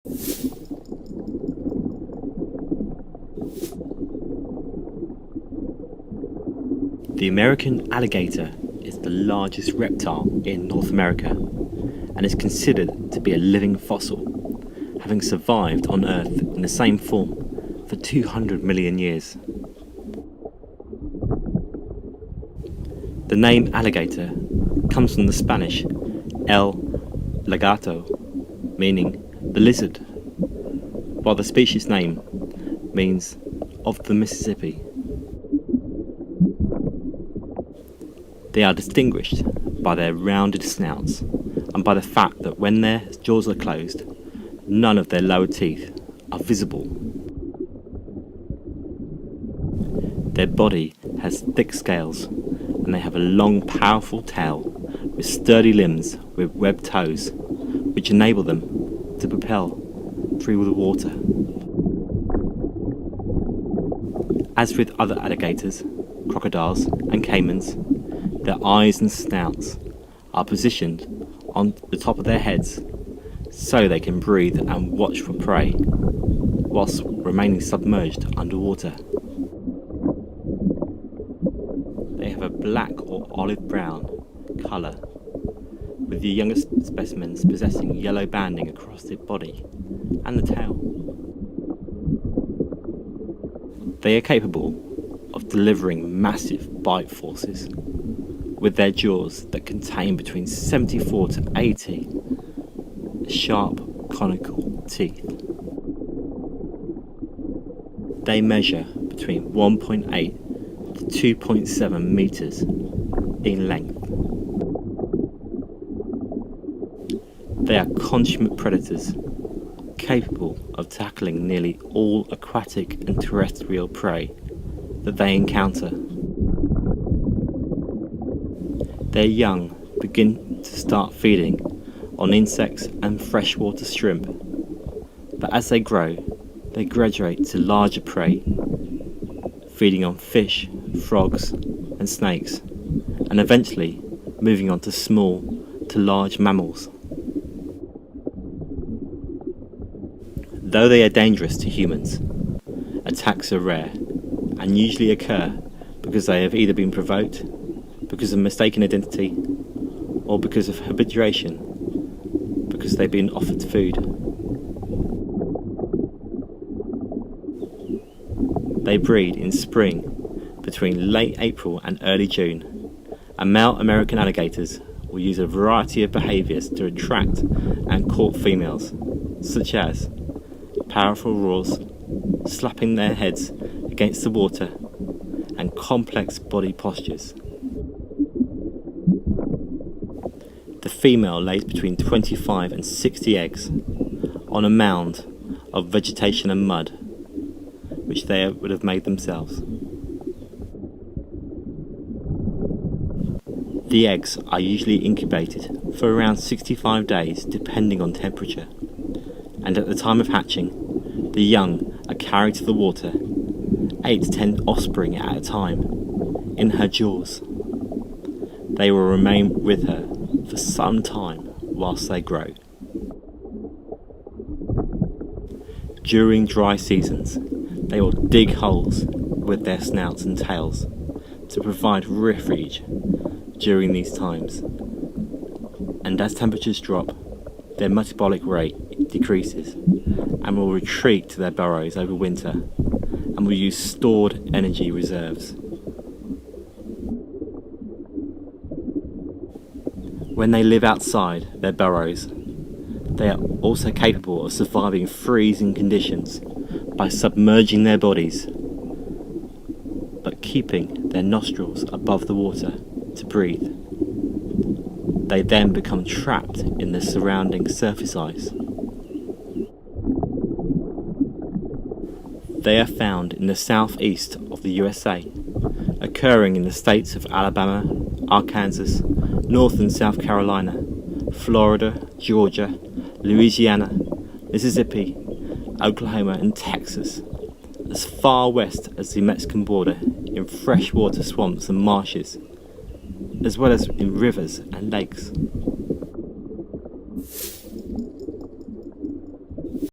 The American alligator is the largest reptile in North America and is considered to be a living fossil, having survived on Earth in the same form for 200 million years. The name alligator comes from the Spanish el lagarto, meaning the lizard, while the species name means of the Mississippi. They are distinguished by their rounded snouts and by the fact that when their jaws are closed, none of their lower teeth are visible. Their body has thick scales and they have a long, powerful tail with sturdy limbs with webbed toes, which enable them to propel through the water. As with other alligators, crocodiles and caimans, their eyes and snouts are positioned on the top of their heads so they can breathe and watch for prey whilst remaining submerged underwater. They have a black or olive brown colour, with the youngest specimens possessing yellow banding across the body and the tail. They are capable of delivering massive bite forces with their jaws that contain between 74 to 80 sharp conical teeth. They measure between 1.8 to 2.7 meters in length. They are consummate predators, capable of tackling nearly all aquatic and terrestrial prey that they encounter. Their young begin to start feeding on insects and freshwater shrimp, but as they grow, they graduate to larger prey, feeding on fish, frogs and snakes, and eventually moving on to small to large mammals. Though they are dangerous to humans, attacks are rare and usually occur because they have either been provoked, because of mistaken identity, or because of habituation, because they've been offered food. They breed in spring between late April and early June, and male American alligators will use a variety of behaviours to attract and court females, such as powerful roars, slapping their heads against the water, and complex body postures. The female lays between 25 and 60 eggs on a mound of vegetation and mud, which they would have made themselves. The eggs are usually incubated for around 65 days depending on temperature, and at the time of hatching, the young are carried to the water, 8 to 10 offspring at a time, in her jaws. They will remain with her for some time whilst they grow. During dry seasons, they will dig holes with their snouts and tails to provide refuge during these times, and as temperatures drop, their metabolic rate decreases and will retreat to their burrows over winter and will use stored energy reserves. When they live outside their burrows, they are also capable of surviving freezing conditions by submerging their bodies, but keeping their nostrils above the water to breathe. They then become trapped in the surrounding surface ice. They are found in the southeast of the USA, occurring in the states of Alabama, Arkansas, North and South Carolina, Florida, Georgia, Louisiana, Mississippi, Oklahoma and Texas, as far west as the Mexican border, in freshwater swamps and marshes, as well as in rivers and lakes.